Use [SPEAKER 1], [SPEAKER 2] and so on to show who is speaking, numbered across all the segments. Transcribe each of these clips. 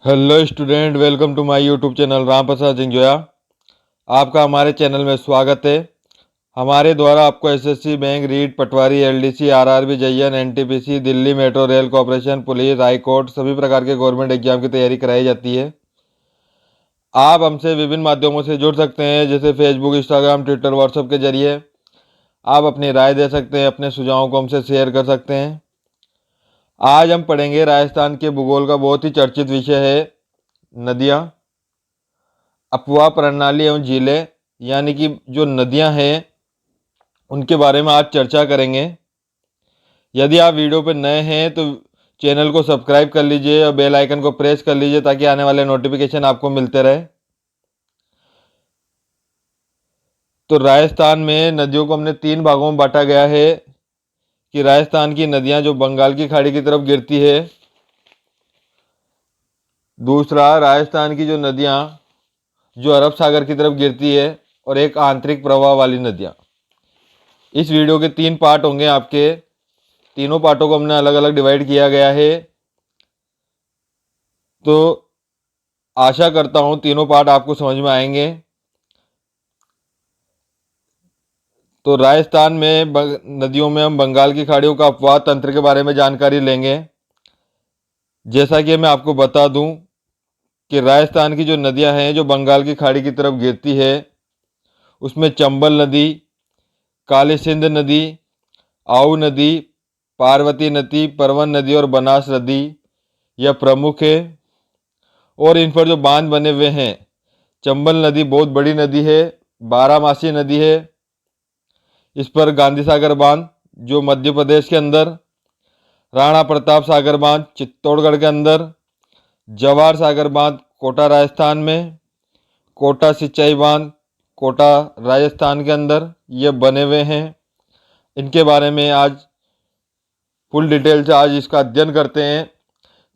[SPEAKER 1] Hello student, welcome to my YouTube channel Ram Prasad Singh. आपका हमारे channel में स्वागत है। हमारे द्वारा आपको SSC, bank, REET, patwari, LDC, RRB, जयन, NTPC, Delhi metro rail corporation, police, high court सभी प्रकार के गवर्नमेंट एग्जाम की तैयारी कराई जाती है। आप हमसे विभिन्न माध्यमों से जुड़ सकते हैं, जैसे फेसबुक, इंस्टाग्राम, ट्विटर, व्हाट्सएप के जरिए आप अपनी राय दे सकते हैं, अपने सुझावों को हमसे शेयर कर सकते हैं। आज हम पढ़ेंगे राजस्थान के भूगोल का बहुत ही चर्चित विषय है नदियाँ, अपवाह प्रणाली एवं झीलें, यानी कि जो नदियां हैं उनके बारे में आज चर्चा करेंगे। यदि आप वीडियो पर नए हैं तो चैनल को सब्सक्राइब कर लीजिए और बेल आइकन को प्रेस कर लीजिए ताकि आने वाले नोटिफिकेशन आपको मिलते रहे। तो राजस्थान में नदियों को हमने 3 भागों में बांटा गया है कि राजस्थान की नदियां जो बंगाल की खाड़ी की तरफ गिरती है, दूसरा राजस्थान की जो नदियां जो अरब सागर की तरफ गिरती है, और एक आंतरिक प्रवाह वाली नदियां। इस वीडियो के 3 पार्ट होंगे आपके। तीनों पार्टों को हमने अलग अलग डिवाइड किया गया है। तो आशा करता हूं तीनों पार्ट आपको समझ में आएंगे। तो राजस्थान में नदियों में हम बंगाल की खाड़ियों का अपवाह तंत्र के बारे में जानकारी लेंगे। जैसा कि मैं आपको बता दूं कि राजस्थान की जो नदियां हैं जो बंगाल की खाड़ी की तरफ गिरती है, उसमें चंबल नदी, काली सिंध नदी, आऊ नदी, पार्वती नदी, परवन नदी और बनास नदी यह प्रमुख है। और इन पर जो बांध बने हुए हैं, चंबल नदी बहुत बड़ी नदी है, 12 मासी नदी है। इस पर गांधी सागर बांध जो मध्य प्रदेश के अंदर, राणा प्रताप सागर बांध चित्तौड़गढ़ के अंदर, जवाहर सागर बांध कोटा राजस्थान में, कोटा सिंचाई बांध कोटा राजस्थान के अंदर ये बने हुए हैं। इनके बारे में आज फुल डिटेल से आज इसका अध्ययन करते हैं।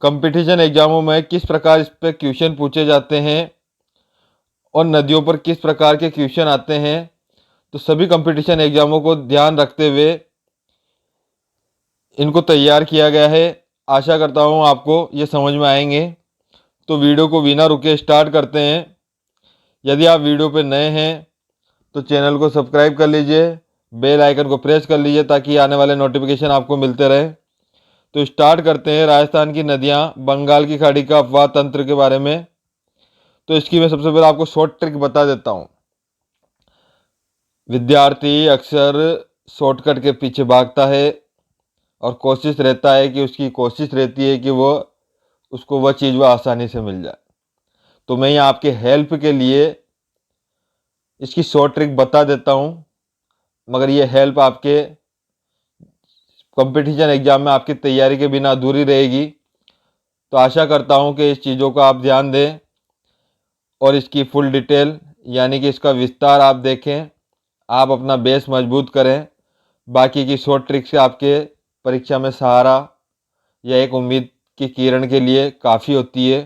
[SPEAKER 1] कंपटीशन एग्जामों में किस प्रकार इस पर क्वेश्चन पूछे जाते हैं और नदियों पर किस प्रकार के क्वेश्चन आते हैं, तो सभी कंपटीशन एग्जामों को ध्यान रखते हुए इनको तैयार किया गया है। आशा करता हूँ आपको ये समझ में आएंगे। तो वीडियो को बिना रुके स्टार्ट करते हैं। यदि आप वीडियो पर नए हैं तो चैनल को सब्सक्राइब कर लीजिए, बेल आइकन को प्रेस कर लीजिए ताकि आने वाले नोटिफिकेशन आपको मिलते रहे। तो स्टार्ट करते हैं राजस्थान की नदियाँ बंगाल की खाड़ी का अपवाह तंत्र के बारे में। तो इसकी मैं सबसे पहले आपको शॉर्ट ट्रिक बता देता हूँ। विद्यार्थी अक्सर शॉर्टकट के पीछे भागता है और कोशिश रहती है कि वो उसको वह चीज़ वह आसानी से मिल जाए। तो मैं यहाँ आपके हेल्प के लिए इसकी शॉर्ट ट्रिक बता देता हूँ, मगर ये हेल्प आपके कंपटीशन एग्जाम में आपकी तैयारी के बिना अधूरी रहेगी। तो आशा करता हूँ कि इस चीज़ों का आप ध्यान दें और इसकी फुल डिटेल यानी कि इसका विस्तार आप देखें, आप अपना बेस मजबूत करें। बाकी की शॉर्ट ट्रिक से आपके परीक्षा में सहारा या एक उम्मीद की किरण के लिए काफ़ी होती है।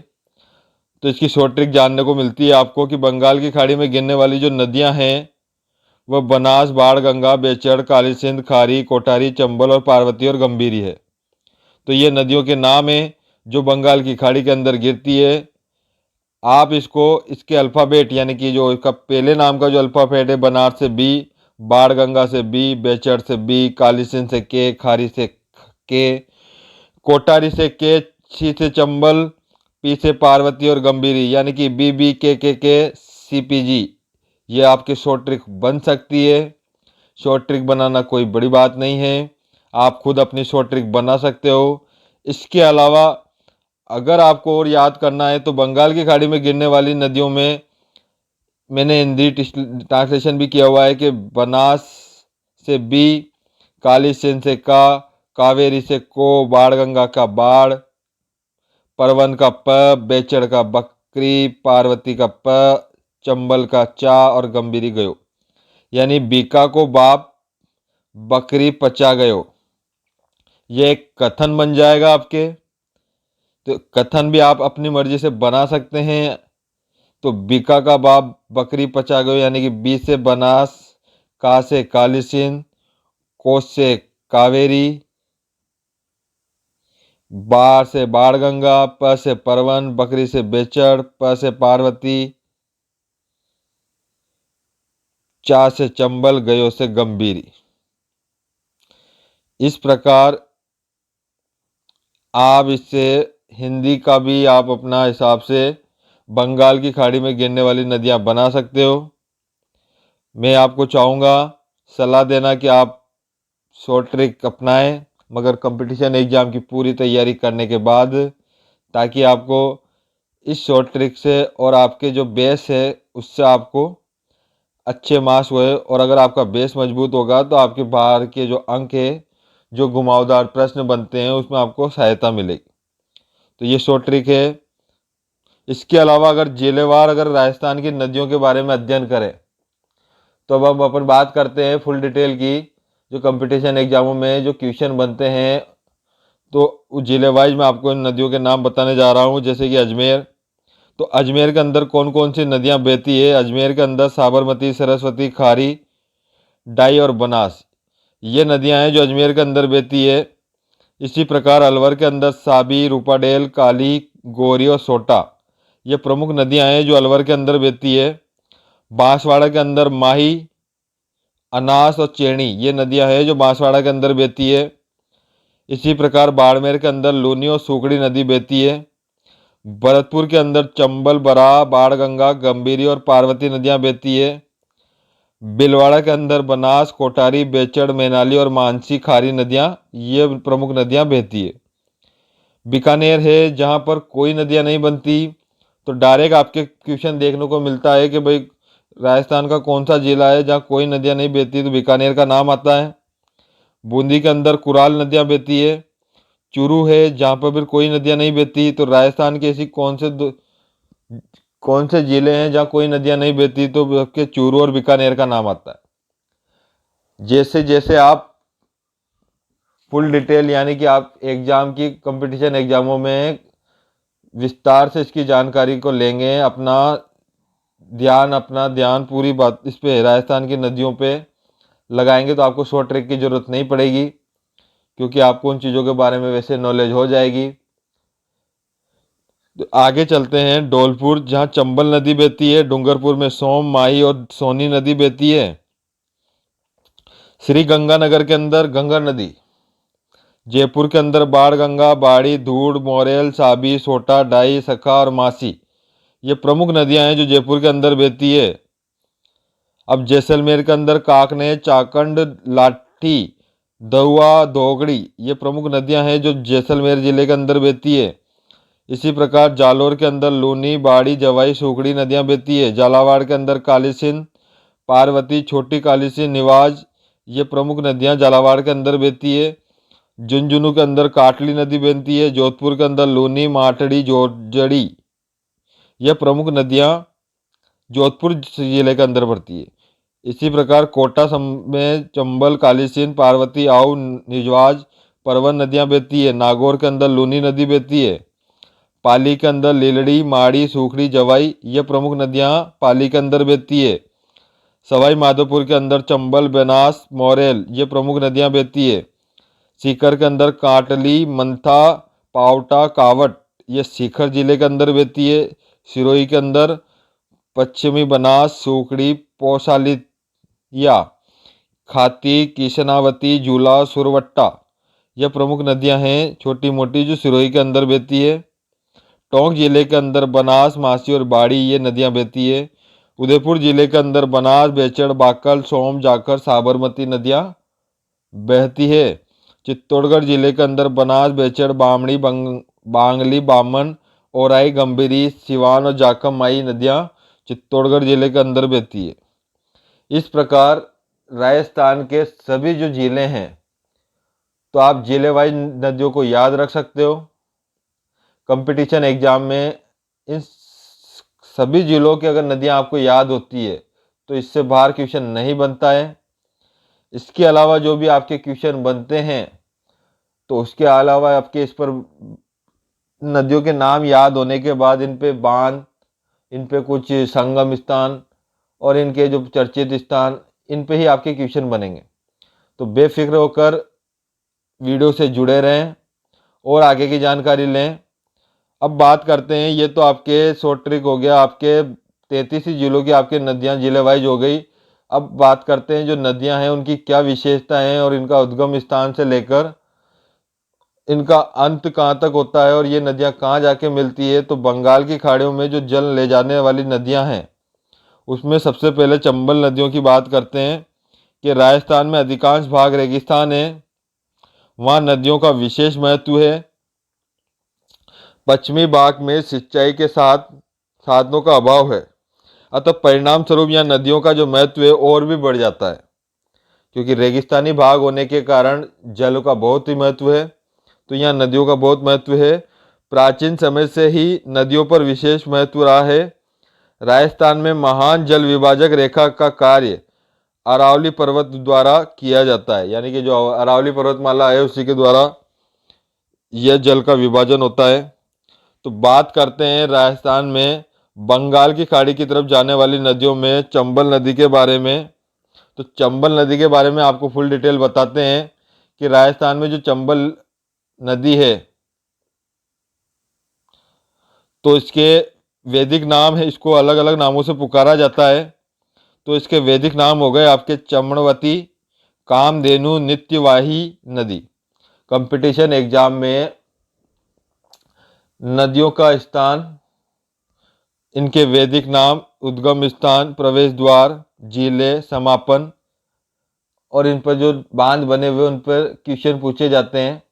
[SPEAKER 1] तो इसकी शॉर्ट ट्रिक जानने को मिलती है आपको कि बंगाल की खाड़ी में गिरने वाली जो नदियां हैं वह बनास, बाढ़ गंगा, बेचड़, काली सिंध, खारी, कोठारी, चंबल और पार्वती और गंभीरी है। तो ये नदियों के नाम हैं जो बंगाल की खाड़ी के अंदर गिरती है। आप इसको इसके अल्फ़ाबेट यानी कि जो इसका पहले नाम का जो अल्फ़ाबेट है, बनास से बी, बाढ़ गंगा से बी, बेचड़ से बी, काली सिंध से के, खारी से के, कोटारी से के, सी से चंबल, पी से पार्वती और गंभीरी यानी कि बी बी के सी पी जी, ये आपकी शॉर्ट ट्रिक बन सकती है। शॉर्ट ट्रिक बनाना कोई बड़ी बात नहीं है, आप खुद अपनी शॉर्ट ट्रिक बना सकते हो। इसके अलावा अगर आपको और याद करना है तो बंगाल की खाड़ी में गिरने वाली नदियों में मैंने हिंदी ट्रांसलेशन भी किया हुआ है कि बनास से बी, काली सिंध से का, कावेरी से को, बाढ़ गंगा का बाढ़, परवन का प, बेचड़ का बकरी, पार्वती का प, चंबल का चा और गंभीरी गयो, यानी बीका को बाप, बकरी पचा गयो। ये एक कथन बन जाएगा आपके। तो कथन भी आप अपनी मर्जी से बना सकते हैं। तो बीका का बाप बकरी पचा गयो यानी कि बी से बनास, का से काली सिंध, कोस से कावेरी, बा से बाणगंगा, प से परवन, बकरी से बेचड़, प से पार्वती, चा से चंबल, गयो से गंभीरी। इस प्रकार आप इससे हिंदी का भी आप अपना हिसाब से बंगाल की खाड़ी में गिरने वाली नदियां बना सकते हो। मैं आपको चाहूँगा सलाह देना कि आप शॉर्ट ट्रिक अपनाएं, मगर कंपटीशन एग्ज़ाम की पूरी तैयारी करने के बाद, ताकि आपको इस शॉर्ट ट्रिक से और आपके जो बेस है उससे आपको अच्छे मार्क्स हुए। और अगर आपका बेस मजबूत होगा तो आपके बाहर के जो अंक है, जो घुमावदार प्रश्न बनते हैं, उसमें आपको सहायता मिलेगी। तो ये शॉर्ट ट्रिक है। इसके अलावा अगर जिलेवार अगर राजस्थान की नदियों के बारे में अध्ययन करें, तो अब हम अपन बात करते हैं फुल डिटेल की। जो कंपटीशन एग्जामों में जो क्वेश्चन बनते हैं, तो जिले वाइज मैं आपको इन नदियों के नाम बताने जा रहा हूँ। जैसे कि अजमेर, तो अजमेर के अंदर कौन कौन सी नदियाँ बहती है? अजमेर के अंदर साबरमती, सरस्वती, खारी, डाई और बनास, ये नदियाँ हैं जो अजमेर के अंदर बहती है। इसी प्रकार अलवर के अंदर साबी, रूपाडेल, काली, गोरी और सोटा, ये प्रमुख नदियाँ हैं जो अलवर के अंदर बहती है। बांसवाड़ा के अंदर माही, अनास और चेणी, ये नदियाँ हैं जो बांसवाड़ा के अंदर बहती है। इसी प्रकार बाड़मेर के अंदर लूनी और सूखड़ी नदी बहती है। भरतपुर के अंदर चंबल, बराह, बाणगंगा, गंभीरी और पार्वती नदियाँ बहती है। बिलवाड़ा के अंदर बनास, कोटारी, बेचड़, मैनाली और मानसी, खारी नदियाँ, ये प्रमुख नदियाँ बहती है। बीकानेर है जहाँ पर कोई नदियाँ नहीं बनती। तो डायरेक्ट आपके क्वेश्चन देखने को मिलता है कि भाई राजस्थान का कौन सा जिला है जहाँ कोई नदियाँ नहीं बहती, तो बीकानेर का नाम आता है। बूंदी के अंदर कुराल नदियाँ बहती है। चूरू है जहाँ पर भी कोई नदियाँ नहीं बहती। तो राजस्थान के ऐसी कौन से जिले हैं जहाँ कोई नदियाँ नहीं बहती, तो आपके चूरू और बीकानेर का नाम आता है। जैसे जैसे आप फुल डिटेल यानी कि आप एग्जाम की कंपटीशन एग्जामों में विस्तार से इसकी जानकारी को लेंगे, अपना ध्यान पूरी बात इस पे राजस्थान की नदियों पे लगाएंगे, तो आपको शॉर्ट ट्रिक की जरूरत नहीं पड़ेगी, क्योंकि आपको उन चीज़ों के बारे में वैसे नॉलेज हो जाएगी। तो आगे चलते हैं धौलपुर, जहाँ चंबल नदी बहती है। डूंगरपुर में सोम, माही और सोनी नदी बहती है। श्री गंगानगर के अंदर गंगा नदी। जयपुर के अंदर बाणगंगा, बाड़ी, धूड़, मोरेल, साबी, सोटा, डाई, सखा और मासी, ये प्रमुख नदियां हैं जो जयपुर के अंदर बहती है। अब जैसलमेर के अंदर काकने, चाकंड, लाठी, दहुआ, धोगड़ी, ये प्रमुख नदियां हैं जो जैसलमेर जिले के अंदर बहती है। इसी प्रकार जालोर के अंदर लूनी, बाड़ी, जवाई, सूखड़ी नदियां बहती है। झालावाड़ के अंदर काली सिंध, पार्वती, छोटी काली सिंध, निवाज, ये प्रमुख नदियां झालावाड़ के अंदर बहती है। झुंझुनू के अंदर काटली नदी बहती है। जोधपुर के अंदर लूनी, माटड़ी, जोजड़ी, ये प्रमुख नदियां जोधपुर जिले के अंदर पड़ती है। इसी प्रकार कोटा में चंबल, काली सिंध, पार्वती, आऊ, निजवाज, परवन नदियां बहती है। नागौर के अंदर लूनी नदी बहती है। पाली के अंदर लीलड़ी, माड़ी, सूखड़ी, जवाई, ये प्रमुख नदियां पाली के अंदर बहती है। सवाई माधोपुर के अंदर चंबल, बेनास, मोरेल, ये प्रमुख नदियां बहती है। सीकर के अंदर काटली, मंथा, पावटा, कावट, ये सीकर जिले के अंदर बहती है। सिरोही के अंदर पश्चिमी बनास, सूखड़ी, पौसालिया, खाती, किशनावती, झूला, सुरवट्टा, यह प्रमुख नदियां हैं छोटी मोटी जो सिरोही के अंदर बहती है। टोंक जिले के अंदर बनास, मासी और बाड़ी, ये नदियां बहती है। उदयपुर जिले के अंदर बनास, बेचड़, बाकल, सोम, जाखर, साबरमती नदियां बहती है। चित्तौड़गढ़ जिले के अंदर बनास, बेचड़, बामणी, बांगली, बामन, औराई, गंभीरी, सिवान और जाखम माई नदियां चित्तौड़गढ़ जिले के अंदर बहती है। इस प्रकार राजस्थान के सभी जो जिले हैं, तो आप जिले वाइज नदियों को याद रख सकते हो। कंपटीशन एग्जाम में इन सभी जिलों की अगर नदियां आपको याद होती है, तो इससे बाहर क्वेश्चन नहीं बनता है। इसके अलावा जो भी आपके क्वेश्चन बनते हैं, तो उसके अलावा आपके इस पर नदियों के नाम याद होने के बाद इन पे बांध, इन पे कुछ संगम स्थान और इनके जो चर्चित स्थान, इन पे ही आपके क्वेश्चन बनेंगे। तो बेफिक्र होकर वीडियो से जुड़े रहें और आगे की जानकारी लें। अब बात करते हैं, ये तो आपके शॉर्ट ट्रिक हो गया, आपके 33 ही जिलों की आपके नदियां जिले वाइज हो गई। अब बात करते हैं जो नदियां हैं उनकी क्या विशेषता है और इनका उद्गम स्थान से लेकर इनका अंत कहाँ तक होता है और ये नदियां कहाँ जाके मिलती है। तो बंगाल की खाड़ियों में जो जल ले जाने वाली नदियां हैं उसमें सबसे पहले चंबल नदियों की बात करते हैं कि राजस्थान में अधिकांश भाग रेगिस्तान है, वहाँ नदियों का विशेष महत्व है। पश्चिमी भाग में सिंचाई के साथ साधनों का अभाव है, अतः परिणाम स्वरूप यहाँ नदियों का जो महत्व है और भी बढ़ जाता है। क्योंकि रेगिस्तानी भाग होने के कारण जल का बहुत ही महत्व है, तो यहाँ नदियों का बहुत महत्व है। प्राचीन समय से ही नदियों पर विशेष महत्व रहा है। राजस्थान में महान जल विभाजक रेखा का कार्य अरावली पर्वत द्वारा किया जाता है, यानी कि जो अरावली पर्वतमाला है उसी के द्वारा यह जल का विभाजन होता है। तो बात करते हैं राजस्थान में बंगाल की खाड़ी की तरफ जाने वाली नदियों में चंबल नदी के बारे में। तो चंबल नदी के बारे में आपको फुल डिटेल बताते हैं कि राजस्थान में जो चंबल नदी है तो इसके वैदिक नाम है, इसको अलग अलग नामों से पुकारा जाता है। तो इसके वैदिक नाम हो गए आपके चमणवती, कामधेनु, नित्यवाही नदी। कंपटीशन एग्जाम में नदियों का स्थान, इनके वैदिक नाम, उद्गम स्थान, प्रवेश द्वार, जिले, समापन और इन पर जो बांध बने हुए उन पर क्वेश्चन पूछे जाते हैं।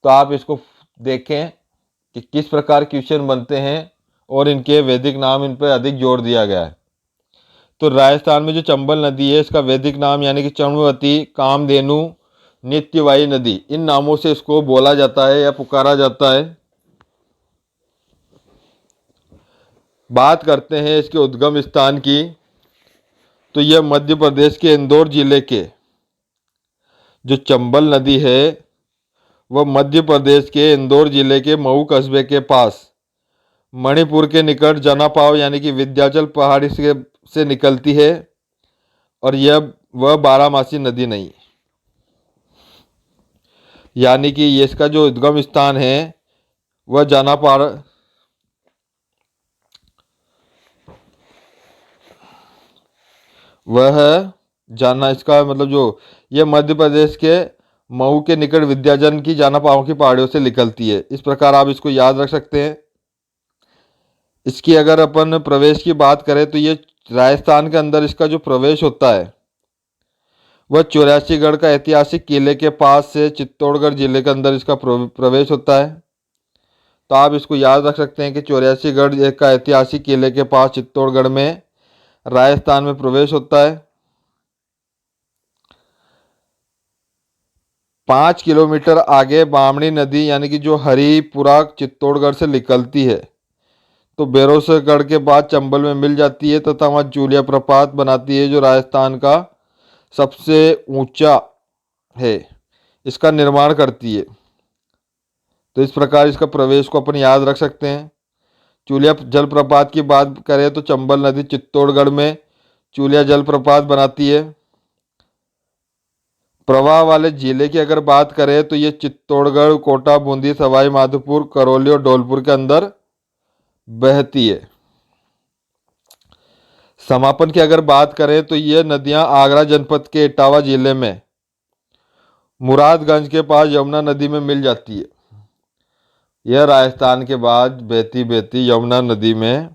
[SPEAKER 1] तो आप इसको देखें कि किस प्रकार क्वेश्चन बनते हैं और इनके वैदिक नाम, इन पर अधिक जोर दिया गया है। तो राजस्थान में जो चंबल नदी है इसका वैदिक नाम यानी कि चमणवती, कामधेनु, नित्यवाही नदी, इन नामों से इसको बोला जाता है या पुकारा जाता है। बात करते हैं इसके उद्गम स्थान की, तो यह मध्य प्रदेश के इंदौर जिले के जो चंबल नदी है वह मध्य प्रदेश के इंदौर जिले के मऊ कस्बे के पास मणिपुर के निकट जनापाव यानी कि विंध्याचल पहाड़ी से निकलती है और यह वह बारामासी नदी नहीं, यानी कि ये इसका जो उद्गम स्थान है वह जनापाव वह जाना, इसका मतलब जो ये मध्य प्रदेश के मऊ के निकट विंध्याचल की जनापाव की पहाड़ियों से निकलती है। इस प्रकार आप इसको याद रख सकते हैं। इसकी अगर अपन प्रवेश की बात करें तो ये राजस्थान के अंदर इसका जो प्रवेश होता है वह 84गढ़ का ऐतिहासिक किले के पास से चित्तौड़गढ़ जिले के अंदर इसका प्रवेश होता है। तो आप इसको याद रख सकते हैं कि 84गढ़ का ऐतिहासिक किले के पास चित्तौड़गढ़ में राजस्थान में प्रवेश होता है। 5 किलोमीटर आगे बामणी नदी यानी कि जो हरिपुरा चित्तौड़गढ़ से निकलती है तो बेरोसगढ़ के बाद चंबल में मिल जाती है तथा वहाँ जूलिया प्रपात बनाती है जो राजस्थान का सबसे ऊंचा है, इसका निर्माण करती है। तो इस प्रकार इसका प्रवेश को अपन याद रख सकते हैं। चूलिया जलप्रपात की बात करें तो चंबल नदी चित्तौड़गढ़ में चूलिया जलप्रपात बनाती है। प्रवाह वाले जिले की अगर बात करें तो ये चित्तौड़गढ़, कोटा, बूंदी, सवाई माधोपुर, करौली और धौलपुर के अंदर बहती है। समापन की अगर बात करें तो ये नदियां आगरा जनपद के इटावा जिले में मुरादगंज के पास यमुना नदी में मिल जाती है। यह राजस्थान के बाद बहती बहती यमुना नदी में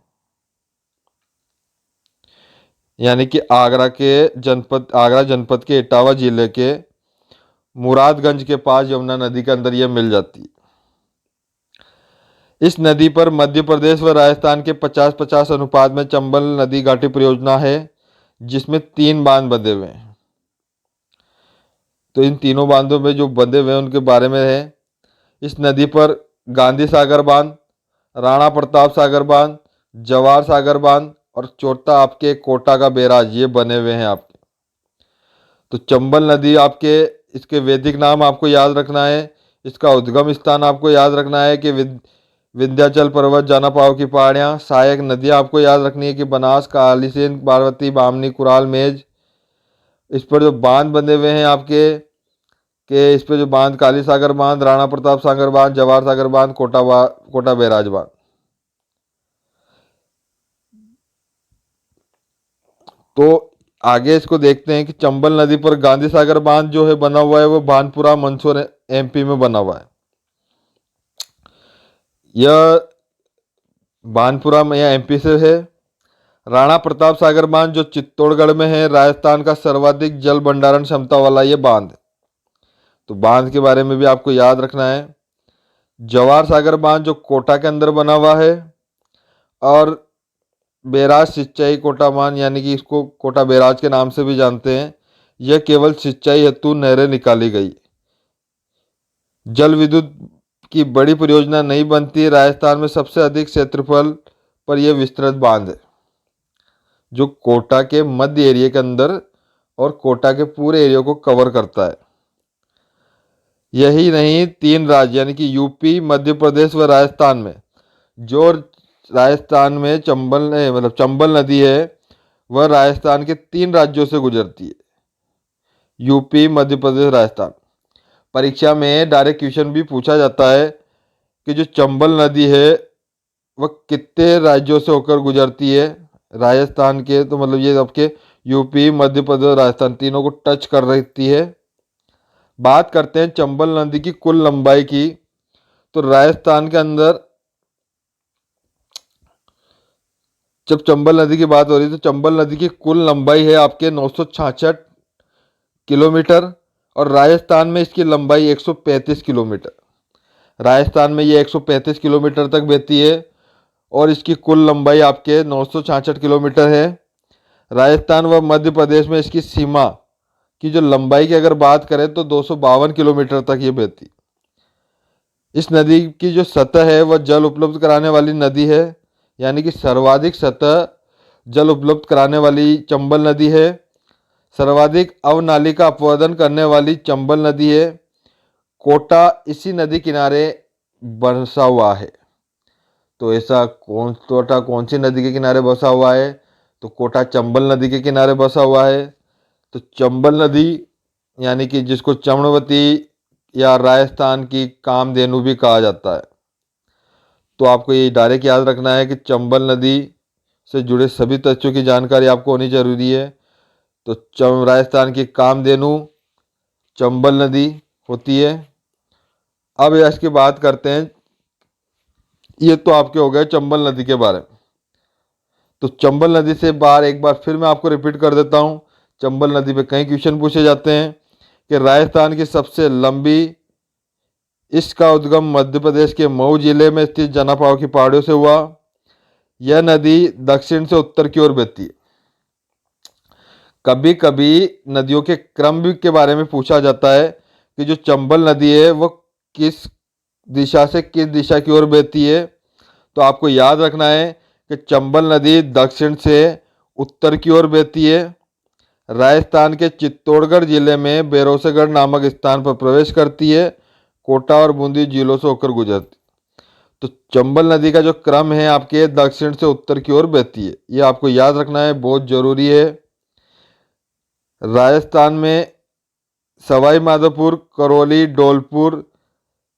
[SPEAKER 1] यानी कि आगरा जनपद के इटावा जिले के मुरादगंज के पास यमुना नदी के अंदर यह मिल जाती है। इस नदी पर मध्य प्रदेश व राजस्थान के 50-50 अनुपात में चंबल नदी घाटी परियोजना है जिसमें 3 बांध बंधे हुए हैं। तो इन तीनों बांधों में जो बंधे हुए हैं उनके बारे में है। इस नदी पर गांधी सागर बांध, राणा प्रताप सागर बांध, जवाहर सागर बांध और चौथा आपके कोटा का बैराज ये बने हुए हैं आपके। तो चंबल नदी आपके, इसके वैदिक नाम आपको याद रखना है, इसका उद्गम स्थान आपको याद रखना है कि विंध्याचल पर्वत, जनापाव की पहाड़ियाँ। सहायक नदियाँ आपको याद रखनी है कि बनास, कालीसिंध, पार्वती, बामनी, कुराल, मेज। इस पर जो बांध बंधे हुए हैं आपके कि इस पे जो बांध, काली सागर बांध, राणा प्रताप सागर बांध, जवाहर सागर बांध, कोटा बैराज बांध। तो आगे इसको देखते हैं कि चंबल नदी पर गांधी सागर बांध जो है बना हुआ है, वो भानपुरा मंदसौर एमपी में बना हुआ है। यह भानपुरा में या एमपी से है। राणा प्रताप सागर बांध जो चित्तौड़गढ़ में है, राजस्थान का सर्वाधिक जल भंडारण क्षमता वाला ये बांध है। तो बांध के बारे में भी आपको याद रखना है। जवाहर सागर बांध जो कोटा के अंदर बना हुआ है, और बैराज सिंचाई कोटा बांध, यानी कि इसको कोटा बैराज के नाम से भी जानते हैं, यह केवल सिंचाई हेतु नहरें निकाली गई। जल विद्युत की बड़ी परियोजना नहीं बनती। राजस्थान में सबसे अधिक क्षेत्रफल पर यह विस्तृत बांध है, जो कोटा के मध्य एरिया के अंदर और कोटा के पूरे एरिया को कवर करता है। यही नहीं, 3 राज्य यानी कि यूपी, मध्य प्रदेश व राजस्थान में, जो राजस्थान में चंबल नदी है, वह राजस्थान के 3 राज्यों से गुजरती है, यूपी, मध्य प्रदेश, राजस्थान। परीक्षा में डायरेक्ट क्वेश्चन भी पूछा जाता है कि जो चंबल नदी है वह कितने राज्यों से होकर गुजरती है। राजस्थान के, तो मतलब ये आपके यूपी, मध्य प्रदेश, राजस्थान तीनों को टच कर रहती है। बात करते हैं चंबल नदी की कुल लंबाई की। तो राजस्थान के अंदर जब चंबल नदी की बात हो रही है, तो चंबल नदी की कुल लंबाई है आपके 966 किलोमीटर, और राजस्थान में इसकी लंबाई 135 किलोमीटर। राजस्थान में ये 135 किलोमीटर तक बहती है, और इसकी कुल लंबाई आपके 966 किलोमीटर है। राजस्थान व मध्य प्रदेश में इसकी सीमा की जो लंबाई की अगर बात करें तो 252 किलोमीटर तक ये बहती। इस नदी की जो सतह है वह जल उपलब्ध कराने वाली नदी है, यानी कि सर्वाधिक सतह जल उपलब्ध कराने वाली चंबल नदी है। सर्वाधिक अवनालिका अपवर्दन करने वाली चंबल नदी है। कोटा इसी नदी किनारे बसा हुआ है। तो ऐसा कोटा कौन सी नदी के किनारे बसा हुआ है? तो कोटा चंबल नदी के किनारे बसा हुआ है। तो चंबल नदी यानी कि जिसको चम्रवती या राजस्थान की कामधेनु भी कहा जाता है। तो आपको ये डायरेक्ट याद रखना है कि चंबल नदी से जुड़े सभी तथ्यों की जानकारी आपको होनी जरूरी है। तो राजस्थान की कामधेनु चंबल नदी होती है। अब इसकी बात करते हैं, ये तो आपके हो गए चंबल नदी के बारे में। तो चंबल नदी से बाहर एक बार फिर मैं आपको रिपीट कर देता हूँ, चंबल नदी पे कई क्वेश्चन पूछे जाते हैं कि राजस्थान की सबसे लंबी, इसका उद्गम मध्य प्रदेश के मऊ जिले में स्थित जनापाव की पहाड़ियों से हुआ। यह नदी दक्षिण से उत्तर की ओर बहती है। कभी कभी नदियों के क्रम के बारे में पूछा जाता है कि जो चंबल नदी है वो किस दिशा से किस दिशा की ओर बहती है। तो आपको याद रखना है कि चंबल नदी दक्षिण से उत्तर की ओर बहती है। राजस्थान के चित्तौड़गढ़ जिले में बैरोसगढ़ नामक स्थान पर प्रवेश करती है। कोटा और बूंदी जिलों से होकर गुजरती। तो चंबल नदी का जो क्रम है आपके दक्षिण से उत्तर की ओर बहती है, ये आपको याद रखना है, बहुत जरूरी है। राजस्थान में सवाई माधोपुर, करौली, धौलपुर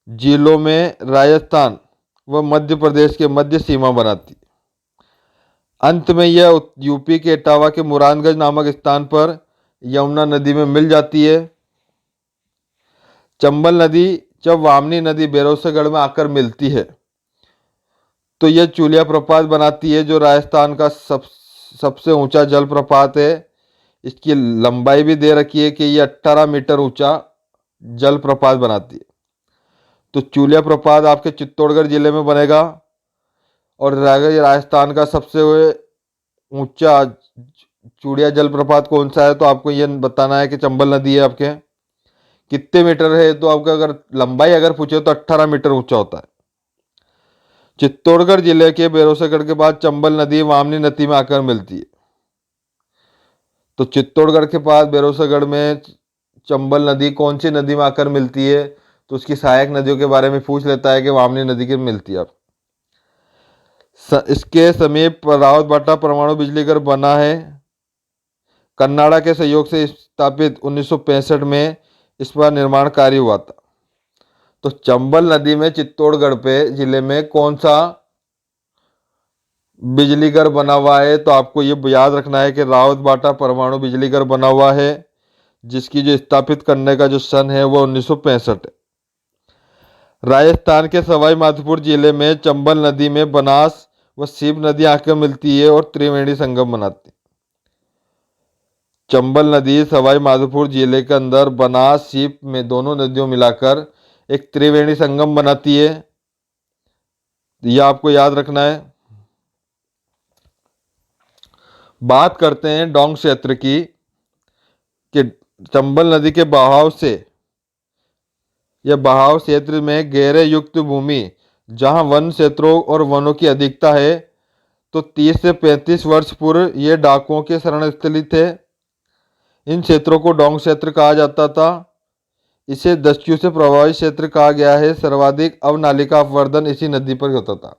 [SPEAKER 1] जिलों में राजस्थान व मध्य प्रदेश के मध्य सीमा बनाती। अंत में यह यूपी के इटावा के मुरादगंज नामक स्थान पर यमुना नदी में मिल जाती है। चंबल नदी जब वामनी नदी बैरोसगढ़ में आकर मिलती है तो यह चूलिया प्रपात बनाती है, जो राजस्थान का सबसे ऊंचा जलप्रपात है। इसकी लंबाई भी दे रखी है कि यह 18 मीटर ऊंचा जलप्रपात बनाती है। तो चूलिया प्रपात आपके चित्तौड़गढ़ जिले में बनेगा। और राजस्थान का सबसे ऊंचा चूड़िया जलप्रपात कौन सा है? तो आपको ये बताना है कि चंबल नदी है। आपके कितने मीटर है? तो आपका अगर लंबाई अगर पूछे तो 18 मीटर ऊंचा होता है। चित्तौड़गढ़ जिले के बैरोसगढ़ के बाद चंबल नदी वामनी नदी में आकर मिलती है। तो चित्तौड़गढ़ के पास बैरोसगढ़ में चंबल नदी कौन सी नदी में आकर मिलती है? तो उसकी सहायक नदियों के बारे में पूछ लेता है कि वामनी नदी की मिलती है। इसके समीप रावतबाटा परमाणु बिजली घर बना है। कन्नाडा के सहयोग से स्थापित 1965 में इस पर निर्माण कार्य हुआ था। तो चंबल नदी में चित्तौड़गढ़ पे जिले में कौन सा बिजली घर बना हुआ है? तो आपको ये याद रखना है कि रावत बाटा परमाणु बिजली घर बना हुआ है, जिसकी जो स्थापित करने का जो सन है वो 1965 है। राजस्थान के सवाई माधोपुर जिले में चंबल नदी में बनास व सीप नदी आकर मिलती है और त्रिवेणी संगम बनाती है। चंबल नदी सवाई माधोपुर जिले के अंदर बनास सीप में दोनों नदियों मिलाकर एक त्रिवेणी संगम बनाती है। यह आपको याद रखना है। बात करते हैं डोंग क्षेत्र की कि चंबल नदी के बहाव से यह बहाव क्षेत्र में गहरे युक्त भूमि जहां वन क्षेत्रों और वनों की अधिकता है, तो 30 से 35 वर्ष पूर्व ये डाकुओं के शरण स्थली थे। इन क्षेत्रों को डोंग क्षेत्र कहा जाता था। इसे दस्यु से प्रभावित क्षेत्र कहा गया है। सर्वाधिक अवनालिका अपवर्तन इसी नदी पर होता था।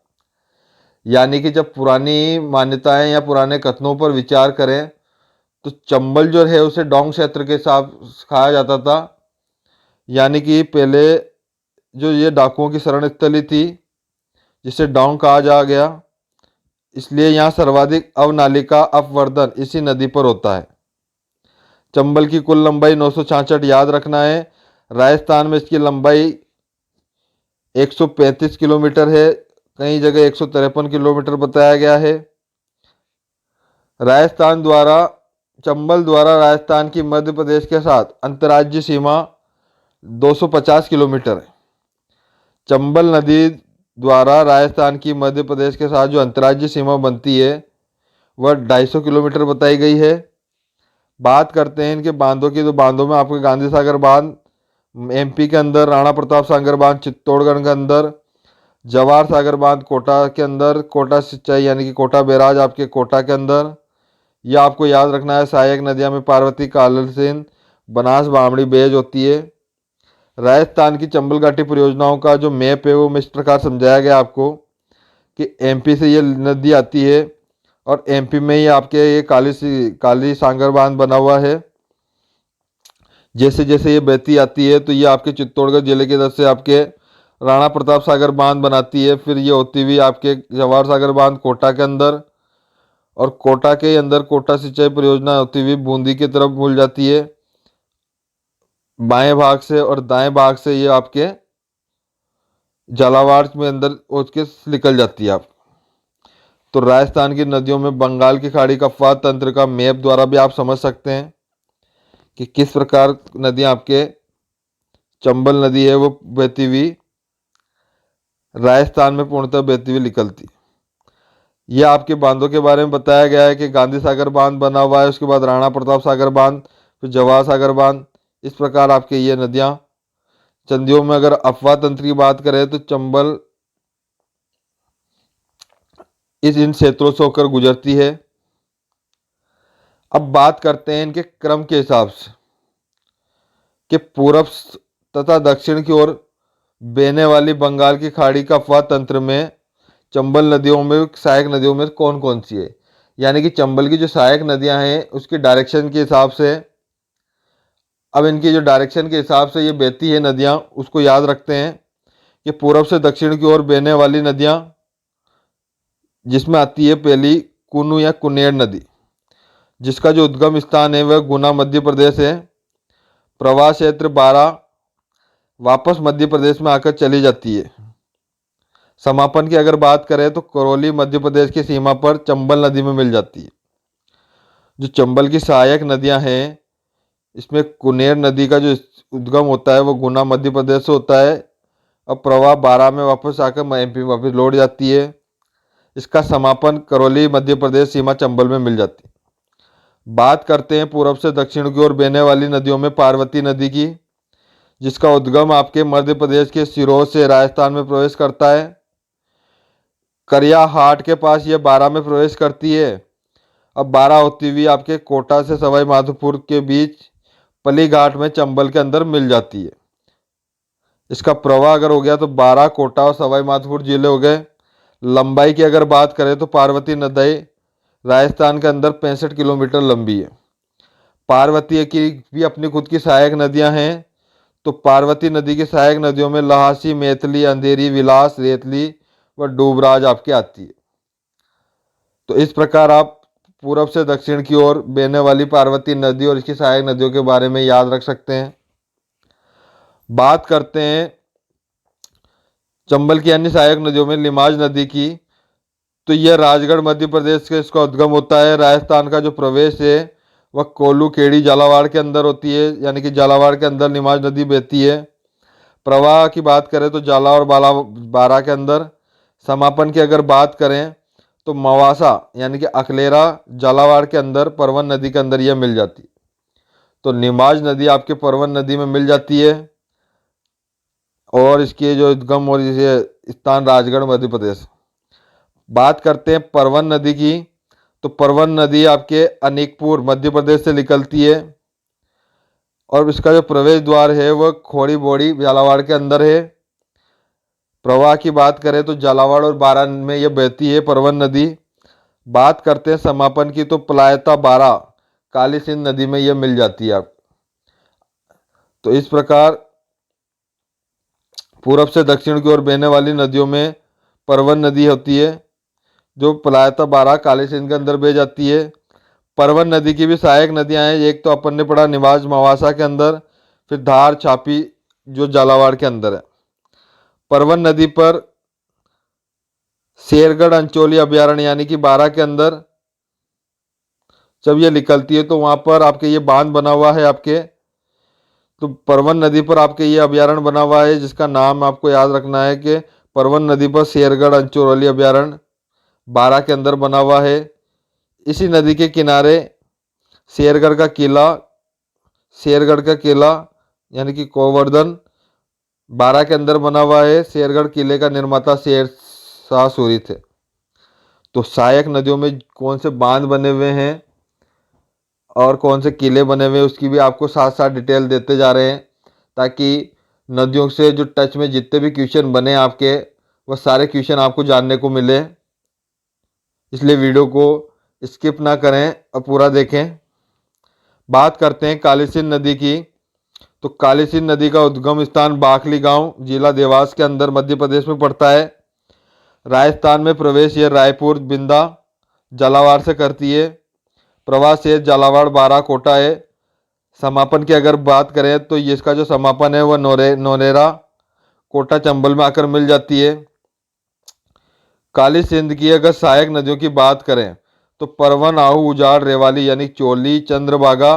[SPEAKER 1] यानी कि जब पुरानी मान्यताएं या पुराने कथनों पर विचार करें तो चंबल जो है उसे डोंग क्षेत्र के साथ कहा जाता था। यानी कि पहले जो ये डाकुओं की शरण स्थली थी जिसे डोंग कहा जा गया, इसलिए यहाँ सर्वाधिक अवनालिका अपवर्तन इसी नदी पर होता है। चंबल की कुल लंबाई 966 याद रखना है। राजस्थान में इसकी लंबाई 135 किलोमीटर है, कई जगह 153 किलोमीटर बताया गया है। राजस्थान द्वारा चंबल द्वारा राजस्थान की मध्य प्रदेश के साथ अंतर्राज्यीय सीमा 250 किलोमीटर है। चंबल नदी द्वारा राजस्थान की मध्य प्रदेश के साथ जो अंतर्राज्यीय सीमा बनती है वह 250 किलोमीटर बताई गई है। बात करते हैं इनके बांधों की। तो बांधों में आपके गांधी सागर बांध एमपी के अंदर, राणा प्रताप सागर बांध चित्तौड़गढ़ के अंदर, जवाहर सागर बांध कोटा के अंदर, कोटा सिंचाई यानी कि कोटा बैराज आपके कोटा के अंदर। यह आपको याद रखना है। सहायक नदियां में पार्वती, कालसिंध, बनास, बामड़ी, बेज होती है। राजस्थान की चंबल घाटी परियोजनाओं का जो मैप है वो इस प्रकार समझाया गया आपको कि एमपी से ये नदी आती है और एमपी में ही आपके ये काली सांगर बांध बना हुआ है। जैसे जैसे ये बहती आती है तो ये आपके चित्तौड़गढ़ जिले के इधर से आपके राणा प्रताप सागर बांध बनाती है। फिर ये होती हुई आपके जवाहर सागर बांध कोटा के अंदर, और कोटा के अंदर कोटा सिंचाई परियोजना होती हुई बूंदी की तरफ भूल जाती है बाएं भाग से, और दाएं भाग से ये आपके झालावाड़ में अंदर उसके निकल जाती है आप। तो राजस्थान की नदियों में बंगाल की खाड़ी का अपवाद तंत्र का मैप द्वारा भी आप समझ सकते हैं कि किस प्रकार नदियां आपके चंबल नदी है वो बहती हुई राजस्थान में पूर्णतः बहती हुई निकलती। यह आपके बांधों के बारे में बताया गया है कि गांधी सागर बांध बना हुआ है, उसके बाद राणा प्रताप सागर बांध, फिर जवाहर सागर बांध। इस प्रकार आपके ये नदियां चंदियों में अगर अपवाद तंत्र की बात करें तो चंबल इन क्षेत्रों से होकर गुजरती है। अब बात करते हैं इनके क्रम के हिसाब से कि पूर्व तथा दक्षिण की ओर बहने वाली बंगाल की खाड़ी का अपवाद तंत्र में चंबल नदियों में, सहायक नदियों में कौन कौन सी है। यानी कि चंबल की जो सहायक नदियां हैं उसकी डायरेक्शन के हिसाब से, अब इनकी जो डायरेक्शन के हिसाब से ये बहती है नदियां, उसको याद रखते हैं कि पूर्व से दक्षिण की ओर बहने वाली नदियां, जिसमें आती है पहली कुनू या कुनेर नदी, जिसका जो उद्गम स्थान है वह गुना मध्य प्रदेश है। प्रवाह क्षेत्र 12 वापस मध्य प्रदेश में आकर चली जाती है। समापन की अगर बात करें तो करौली मध्य प्रदेश की सीमा पर चंबल नदी में मिल जाती है। जो चंबल की सहायक नदियां हैं इसमें कुनेर नदी का जो उद्गम होता है वो गुना मध्य प्रदेश से होता है। अब प्रवाह 12 में वापस आकर एमपी में वापस लौट जाती है। इसका समापन करौली मध्य प्रदेश सीमा चंबल में मिल जाती है। बात करते हैं पूर्व से दक्षिण की ओर बहने वाली नदियों में पार्वती नदी की, जिसका उद्गम आपके मध्य प्रदेश के सिरोही से राजस्थान में प्रवेश करता है। करिया हाट के पास ये 12 में प्रवेश करती है। अब 12 होती हुई आपके कोटा से सवाई माधोपुर के बीच पली घाट में चंबल के अंदर मिल जाती है। इसका प्रवाह अगर हो गया तो 12 कोटा और सवाई माधोपुर जिले हो गए। लंबाई की अगर बात करें तो पार्वती नदी राजस्थान के अंदर 65 किलोमीटर लंबी है। पार्वती की भी अपनी खुद की सहायक नदियां हैं, तो पार्वती नदी की सहायक नदियों में लहासी, मैथिली, अंधेरी, विलास, रेतली व डूबराज आपकी आती है। तो इस प्रकार आप पूरब से दक्षिण की ओर बहने वाली पार्वती नदी और इसकी सहायक नदियों के बारे में याद रख सकते हैं। बात करते हैं चंबल की अन्य सहायक नदियों में लिमाज नदी की। तो यह राजगढ़ मध्य प्रदेश के इसका उद्गम होता है। राजस्थान का जो प्रवेश है वह कोल्लू, खेड़ी, झालावाड़ के अंदर होती है, यानी कि झालावाड़ के अंदर लिमाज नदी बहती है। प्रवाह की बात करें तो जाला और बारा के अंदर। समापन की अगर बात करें तो मवासा यानी कि अकलेरा, झालावाड़ के अंदर, परवन नदी के अंदर यह मिल जाती है। तो निमाज नदी आपके परवन नदी में मिल जाती है और इसके जो उद्गम और इसे स्थान राजगढ़ मध्य प्रदेश। बात करते हैं परवन नदी की। तो परवन नदी आपके अनेकपुर मध्य प्रदेश से निकलती है और इसका जो प्रवेश द्वार है वह खोड़ी बोड़ी झालावाड़ के अंदर है। प्रवाह की बात करें तो झालावाड़ और बारा में यह बहती है परवन नदी। बात करते हैं समापन की तो पलायता, बारा, काली सिंध नदी में यह मिल जाती है आप। तो इस प्रकार पूरब से दक्षिण की ओर बहने वाली नदियों में परवन नदी होती है जो पलायता, बारा, काली सिंध के अंदर बह जाती है। परवन नदी की भी सहायक नदियां हैं। एक तो अपन ने पढ़ा निवास मवासा के अंदर, फिर धार, छापी जो झालावाड़ के अंदर है। परवन नदी पर शेरगढ़ अंचोली अभयारण्य यानी कि बारा के अंदर जब ये निकलती है तो वहां पर आपके ये बांध बना हुआ है आपके। तो परवन नदी पर आपके ये अभयारण्य बना हुआ है जिसका नाम आपको याद रखना है कि परवन नदी पर शेरगढ़ अंचोली अभयारण्य बारा के अंदर बना हुआ है। इसी नदी के किनारे शेरगढ़ का किला, शेरगढ़ का किला यानी कि गोवर्धन बारा के अंदर बना हुआ है। शेरगढ़ किले का निर्माता शेर शाह सूरी थे। तो सहायक नदियों में कौन से बांध बने हुए हैं और कौन से किले बने हुए हैं उसकी भी आपको साथ साथ डिटेल देते जा रहे हैं ताकि नदियों से जो टच में जितने भी क्वेश्चन बने आपके वह सारे क्वेश्चन आपको जानने को मिले। इसलिए वीडियो को स्किप ना करें और पूरा देखें। बात करते हैं काली सिंध नदी की। तो काली सिंध नदी का उद्गम स्थान बाखली गांव, जिला देवास के अंदर मध्य प्रदेश में पड़ता है। राजस्थान में प्रवेश यह रायपुर, बिंदा, झालावाड़ से करती है। प्रवाह से झालावाड़, बारा, कोटा है। समापन की अगर बात करें तो इसका जो समापन है वह नोनेरा, कोटा, चंबल में आकर मिल जाती है। काली सिंध की अगर सहायक नदियों की बात करें तो परवन, आहू, उजाड़, रेवाली यानी चोली, चंद्रभागा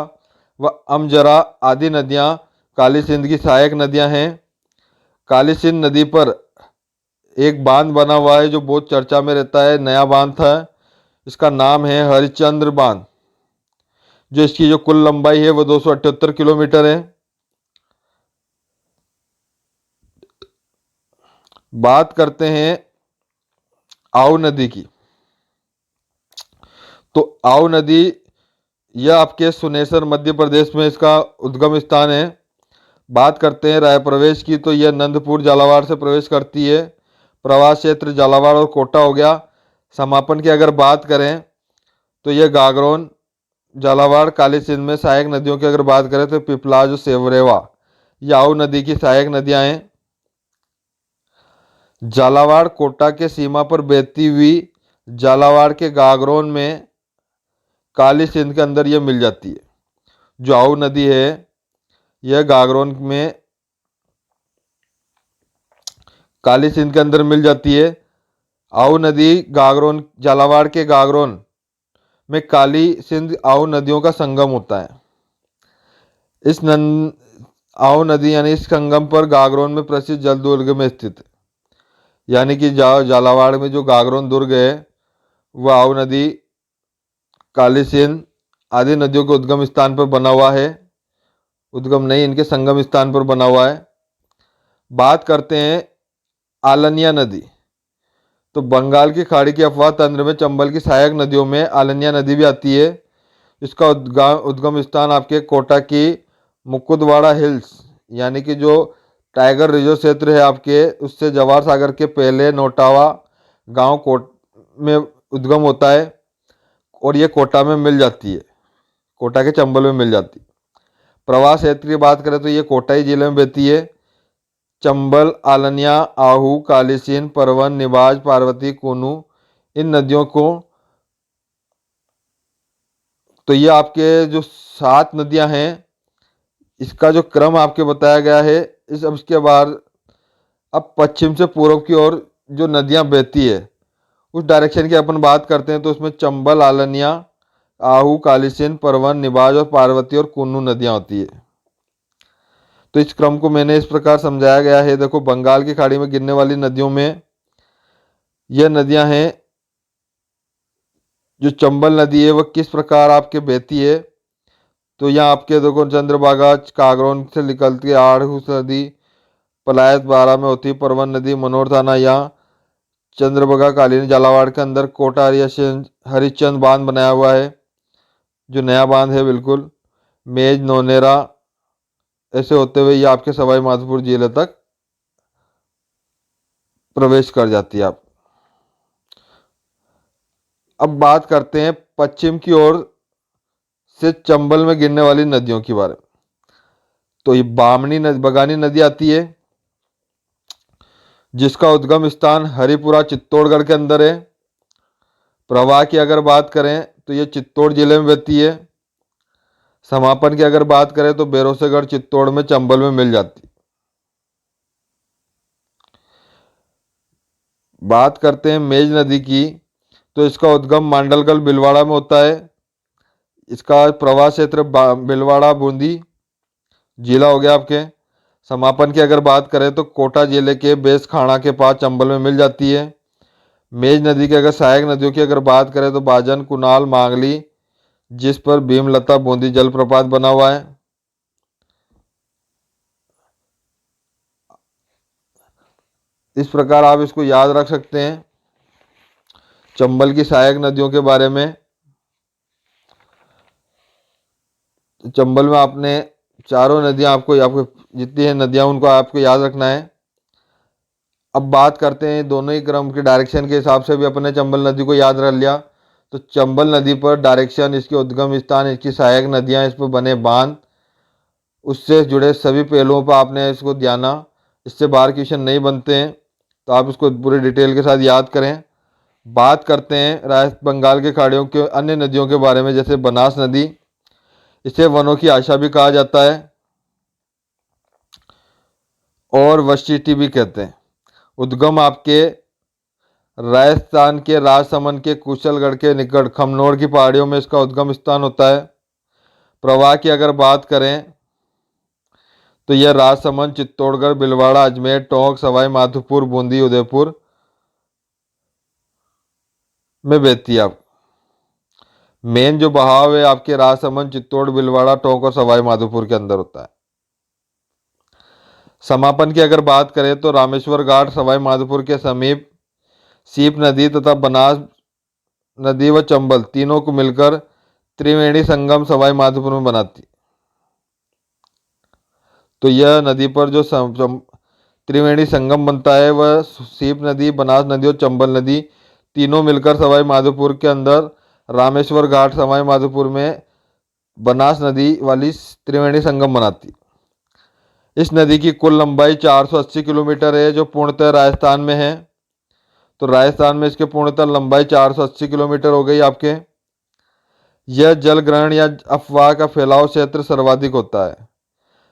[SPEAKER 1] व अमजरा आदि नदियां काली सिंध की सहायक नदियां हैं। काली सिंध नदी पर एक बांध बना हुआ है जो बहुत चर्चा में रहता है, नया बांध था। इसका नाम है हरिश्चंद्र बांध। जो इसकी जो कुल लंबाई है वो 278 किलोमीटर है। बात करते हैं आऊ नदी की। तो आऊ नदी यह आपके सुनेसर मध्य प्रदेश में इसका उद्गम स्थान है। बात करते हैं राय प्रवेश की तो यह नंदपुर, झालावाड़ से प्रवेश करती है। प्रवास क्षेत्र झालावाड़ और कोटा हो गया। समापन की अगर बात करें तो यह गागरोन, झालावाड़, काली सिंध में सहायक नदियों की अगर बात करें तो पिपलाज, सेवरेवा ये आऊ नदी की सहायक नदियां हैं। झालावाड़ कोटा के सीमा पर बहती हुई झालावाड़ के गागरोन में काली सिंध के अंदर यह मिल जाती है। जो आऊ नदी है यह गागरोन में काली सिंध के अंदर मिल जाती है। आऊ नदी गागरोन, झालावाड़ के गागरोन में काली सिंध आऊ नदियों का संगम होता है। इस आऊ नदी यानी इस संगम पर गागरोन में प्रसिद्ध जल दुर्ग में स्थित है। यानी कि झालावाड़ में जो गागरोन दुर्ग है वह आऊ नदी, काली सिंध आदि नदियों के उद्गम स्थान पर बना हुआ है। उद्गम नहीं, इनके संगम स्थान पर बना हुआ है। बात करते हैं आलनिया नदी। तो बंगाल की खाड़ी के अफवाह तंत्र में चंबल की सहायक नदियों में आलनिया नदी भी आती है। इसका उद्गम स्थान आपके कोटा की मुकुंदवाड़ा हिल्स यानी कि जो टाइगर रिजर्व क्षेत्र है आपके उससे जवाहर सागर के पहले नोटावा गांव कोट में उद्गम होता है और ये कोटा में मिल जाती है, कोटा के चंबल में मिल जाती है। प्रवाह क्षेत्र की बात करें तो ये कोटाई जिले में बहती है। चंबल, आलनिया, आहू, कालीसिंध, परवन, निबाज, पार्वती, कूनू, इन नदियों को, तो ये आपके जो 7 नदियां हैं, इसका जो क्रम आपके बताया गया है, इस अब इसके बाद अब पश्चिम से पूर्व की ओर जो नदियां बहती है उस डायरेक्शन की अपन बात करते हैं, तो उसमें चंबल, आलनिया, आहू, कालीसिंध, परवन, निबाज और पार्वती और कूनू नदियां होती है। तो इस क्रम को मैंने इस प्रकार समझाया गया है। देखो, बंगाल की खाड़ी में गिरने वाली नदियों में यह नदियां हैं। जो चंबल नदी है वह किस प्रकार आपके बहती है, तो यहाँ आपके देखो चंद्रभागा कागरौन से निकलती है, आड़ूस नदी पलायत बारा में होती है, परवन नदी मनोर थाना, यहाँ चंद्रभागा कालीन झालावाड़ के अंदर कोटा हरिश्चंद्र बांध बनाया हुआ है, जो नया बांध है बिल्कुल। मेज, नौनेरा, ऐसे होते हुए ये आपके सवाई माधोपुर जिले तक प्रवेश कर जाती है। आप अब बात करते हैं पश्चिम की ओर से चंबल में गिरने वाली नदियों के बारे में। तो ये बामनी नदी, बगानी नदी आती है, जिसका उद्गम स्थान हरिपुरा चित्तौड़गढ़ के अंदर है। प्रवाह की अगर बात करें तो ये चित्तौड़ जिले में बहती है। समापन की अगर बात करें तो बेरोसेगढ़ चित्तौड़ में चंबल में मिल जाती है। बात करते हैं मेज नदी की, तो इसका उद्गम मांडलगढ़ बिलवाड़ा में होता है। इसका प्रवाह क्षेत्र बिलवाड़ा बूंदी जिला हो गया आपके। समापन की अगर बात करें तो कोटा जिले के बेसखाना के पास चंबल में मिल जाती है। मेज नदी की अगर सहायक नदियों की अगर बात करें तो बाजन, कुनाल, मांगली, जिस पर भीमलता बूंदी जलप्रपात बना हुआ है। इस प्रकार आप इसको याद रख सकते हैं चंबल की सहायक नदियों के बारे में। चंबल में आपने चारों नदियां आपको जितनी है नदियां उनको आपको याद रखना है। अब बात करते हैं दोनों ही क्रम के डायरेक्शन के हिसाब से भी अपने चंबल नदी को याद रख लिया। तो चंबल नदी पर डायरेक्शन, इसके उद्गम स्थान, इसकी सहायक नदियां, इस पर बने बांध, उससे जुड़े सभी पहलुओं पर आपने इसको ध्याना। इससे बाहर क्वेश्चन नहीं बनते हैं, तो आप इसको पूरी डिटेल के साथ याद करें। बात करते हैं बंगाल के खाड़ियों के अन्य नदियों के बारे में, जैसे बनास नदी, इसे वनों की आशा भी कहा जाता है और वशिष्ठी भी कहते हैं। उद्गम आपके राजस्थान के राजसमंद के कुशलगढ़ के निकट खमनोर की पहाड़ियों में इसका उद्गम स्थान होता है। प्रवाह की अगर बात करें तो यह राजसमंद, चित्तौड़गढ़, भीलवाड़ा, अजमेर, टोंक, सवाई माधोपुर, बूंदी, उदयपुर में बहती है। आप मेन जो बहाव है आपके राजसमंद, चित्तौड़, भीलवाड़ा, टोंक और सवाई माधोपुर के अंदर होता है। समापन की अगर बात करें तो रामेश्वर घाट, सवाई माधोपुर के समीप सीप नदी तथा बनास नदी व चंबल तीनों को मिलकर त्रिवेणी संगम सवाई माधोपुर में बनाती। तो यह नदी पर जो त्रिवेणी संगम बनता है वह सीप नदी, बनास नदी और चंबल नदी तीनों मिलकर सवाई माधोपुर के अंदर रामेश्वर घाट सवाई माधोपुर में बनास नदी वाली त्रिवेणी संगम बनाती। इस नदी की कुल लंबाई 480 किलोमीटर है, जो पूर्णतः राजस्थान में है। तो राजस्थान में इसके पूर्णतः लंबाई 480 किलोमीटर हो गई आपके। यह जल ग्रहण या अफवाह का फैलाव क्षेत्र सर्वाधिक होता है।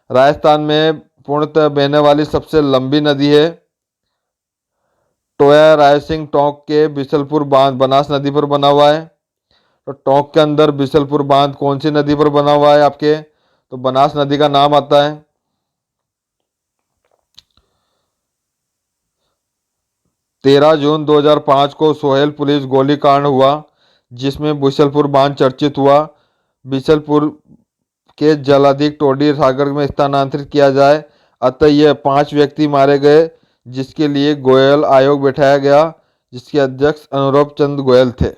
[SPEAKER 1] राजस्थान में पूर्णतः बहने वाली सबसे लंबी नदी है टोया रायसिंह टोंक के बिसलपुर बांध बनास नदी पर बना हुआ है। तो टोंक के अंदर बिसलपुर बांध कौन सी नदी पर बना हुआ है आपके, तो बनास नदी का नाम आता है। 13 जून 2005 को सोहेल पुलिस गोलीकांड हुआ, जिसमें बिसलपुर बांध चर्चित हुआ। बिसलपुर के जलाधिक टोडी सागर में स्थानांतरित किया जाए, अतः यह 5 व्यक्ति मारे गए, जिसके लिए गोयल आयोग बैठाया गया, जिसके अध्यक्ष अनुरूप चंद गोयल थे।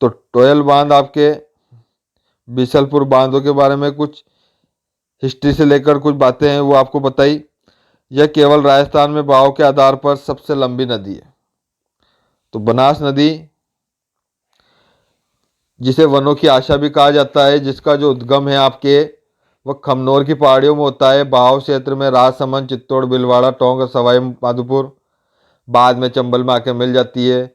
[SPEAKER 1] तो टोयल बांध आपके बिसलपुर बांधों के बारे में कुछ हिस्ट्री से लेकर कुछ बातें हैं वो आपको बताई। यह केवल राजस्थान में बहाव के आधार पर सबसे लंबी नदी है। तो बनास नदी जिसे वनों की आशा भी कहा जाता है, जिसका जो उद्गम है आपके वह खमनोर की पहाड़ियों में होता है। बहाव क्षेत्र में राजसमंद, चित्तौड़, भीलवाड़ा, टोंक और सवाई माधोपुर, बाद में चंबल में आके मिल जाती है।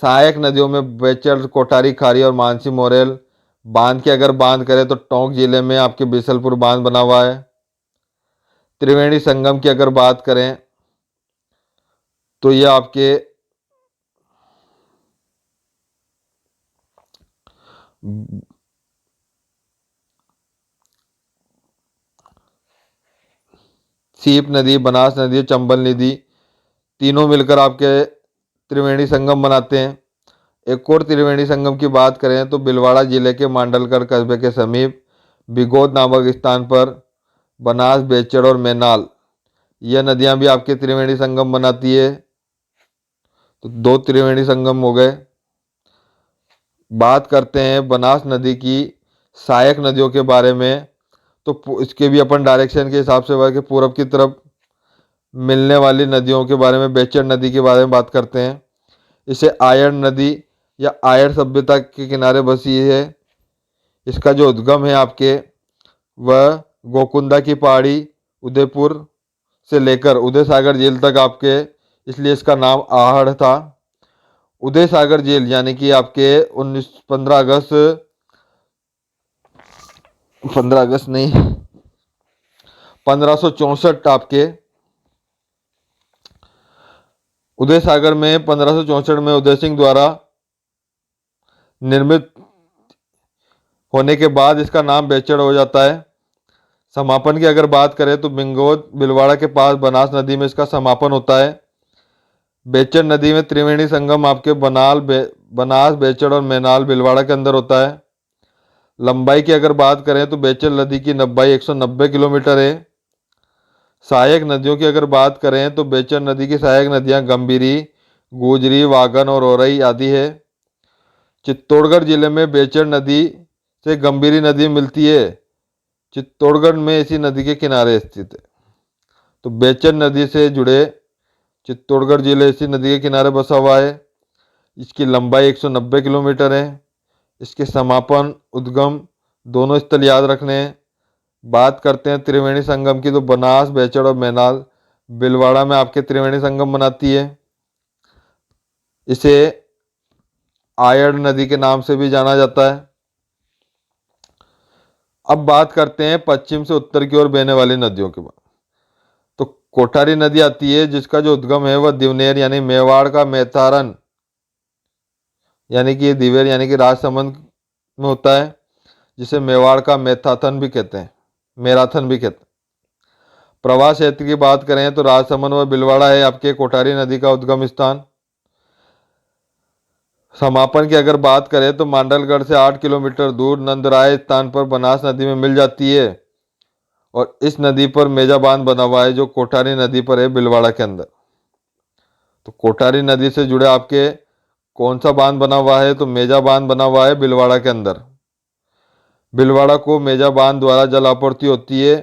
[SPEAKER 1] सहायक नदियों में बेचर, कोठारी, खारी और मानसी, मोरेल। बांध की अगर बात करें तो टोंक जिले में आपके बिसलपुर बांध बना हुआ है। त्रिवेणी संगम की अगर बात करें तो ये आपके सीप नदी, बनास नदी, चंबल नदी, तीनों मिलकर आपके त्रिवेणी संगम बनाते हैं। एक और त्रिवेणी संगम की बात करें तो भिलवाड़ा जिले के मांडलगढ़ कस्बे के समीप बिगोद नामक स्थान पर बनास, बेचड़ और मैनाल, यह नदियां भी आपके त्रिवेणी संगम बनाती है। तो दो त्रिवेणी संगम हो गए। बात करते हैं बनास नदी की सहायक नदियों के बारे में, तो इसके भी अपन डायरेक्शन के हिसाब से वह के पूरब की तरफ मिलने वाली नदियों के बारे में बेचड़ नदी के बारे में बात करते हैं। इसे आयड़ नदी या आयड़ सभ्यता के किनारे बसी है। इसका जो उद्गम है आपके वह गोकुंदा की पहाड़ी, उदयपुर से लेकर उदय सागर झील तक आपके, इसलिए इसका नाम आहड़ था। उदय सागर झील यानी कि आपके 15 अगस्त नहीं, 1564 आपके उदय सागर में 1564 में उदय सिंह द्वारा निर्मित होने के बाद इसका नाम बेचड़ हो जाता है। समापन की अगर बात करें तो बिंगोद भिलवाड़ा के पास बनास नदी में इसका समापन होता है। बेचड़ नदी में त्रिवेणी संगम आपके बनास, बेचड़ और मैनाल भिलवाड़ा के अंदर होता है। लंबाई की अगर बात करें तो बेचड़ नदी की लंबाई 190 किलोमीटर है। सहायक नदियों की अगर बात करें तो बेचड़ नदी की सहायक नदियां गंभीरी, गुजरी, वागन और औरई आदि है। चित्तौड़गढ़ जिले में बेचड़ नदी से गंभीरी नदी मिलती है। चित्तौड़गढ़ में इसी नदी के किनारे स्थित है। तो बेचड़ नदी से जुड़े चित्तौड़गढ़ जिले इसी नदी के किनारे बसा हुआ है। इसकी लंबाई 190 किलोमीटर है। इसके समापन, उद्गम दोनों स्थल याद रखने हैं। बात करते हैं त्रिवेणी संगम की, तो बनास, बेचड़ और मैनाल भिलवाड़ा में आपके त्रिवेणी संगम बनाती है। इसे आयड़ नदी के नाम से भी जाना जाता है। अब बात करते हैं पश्चिम से उत्तर की ओर बहने वाली नदियों के बाद। तो कोठारी नदी आती है, जिसका जो उद्गम है वह दिवनेर यानी मेवाड़ का मैथारन यानी कि दिवेर यानी कि राजसमंद में होता है, जिसे मेवाड़ का मैथाथन भी कहते हैं, मैराथन भी कहते हैं। प्रवाह क्षेत्र की बात करें तो राजसमंद व भिलवाड़ा है आपके कोठारी नदी का उद्गम स्थान। समापन की अगर बात करें तो मांडलगढ़ से 8 किलोमीटर दूर नंदराय स्थान पर बनास नदी में मिल जाती है। और इस नदी पर मेजा बांध बना हुआ है, जो कोठारी नदी पर है भिलवाड़ा के अंदर। तो कोठारी नदी से जुड़े आपके कौन सा बांध बना हुआ है, तो मेजा बांध बना हुआ है भिलवाड़ा के अंदर। भिलवाड़ा को मेजा बांध द्वारा जल आपूर्ति होती है।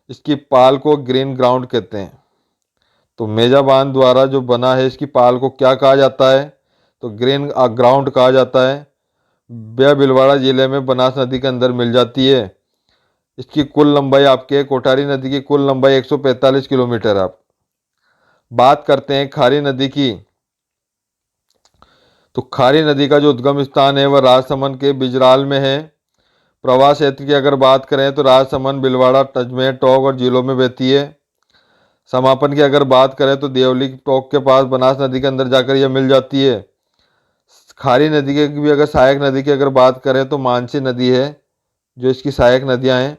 [SPEAKER 1] इसकी पाल को ग्रीन ग्राउंड कहते हैं। तो मेजा बांध द्वारा जो बना है, इसकी पाल को क्या कहा जाता है, तो ग्रीन ग्राउंड कहा जाता है। यह भिलवाड़ा जिले में बनास नदी के अंदर मिल जाती है। इसकी कुल लंबाई आपके कोठारी नदी की कुल लंबाई 145 किलोमीटर है। आप बात करते हैं खारी नदी की, तो खारी नदी का जो उद्गम स्थान है वह राजसमंद के बिजराल में है। प्रवाह क्षेत्र की अगर बात करें तो राजसमंद, भिलवाड़ा, अजमेर, टोंक और जिलों में बहती है। समापन की अगर बात करें तो देवली टोंक के पास बनास नदी के अंदर जाकर यह मिल जाती है। खारी नदी के भी अगर सहायक नदी की अगर बात करें तो मानसी नदी है, जो इसकी सहायक नदियां हैं।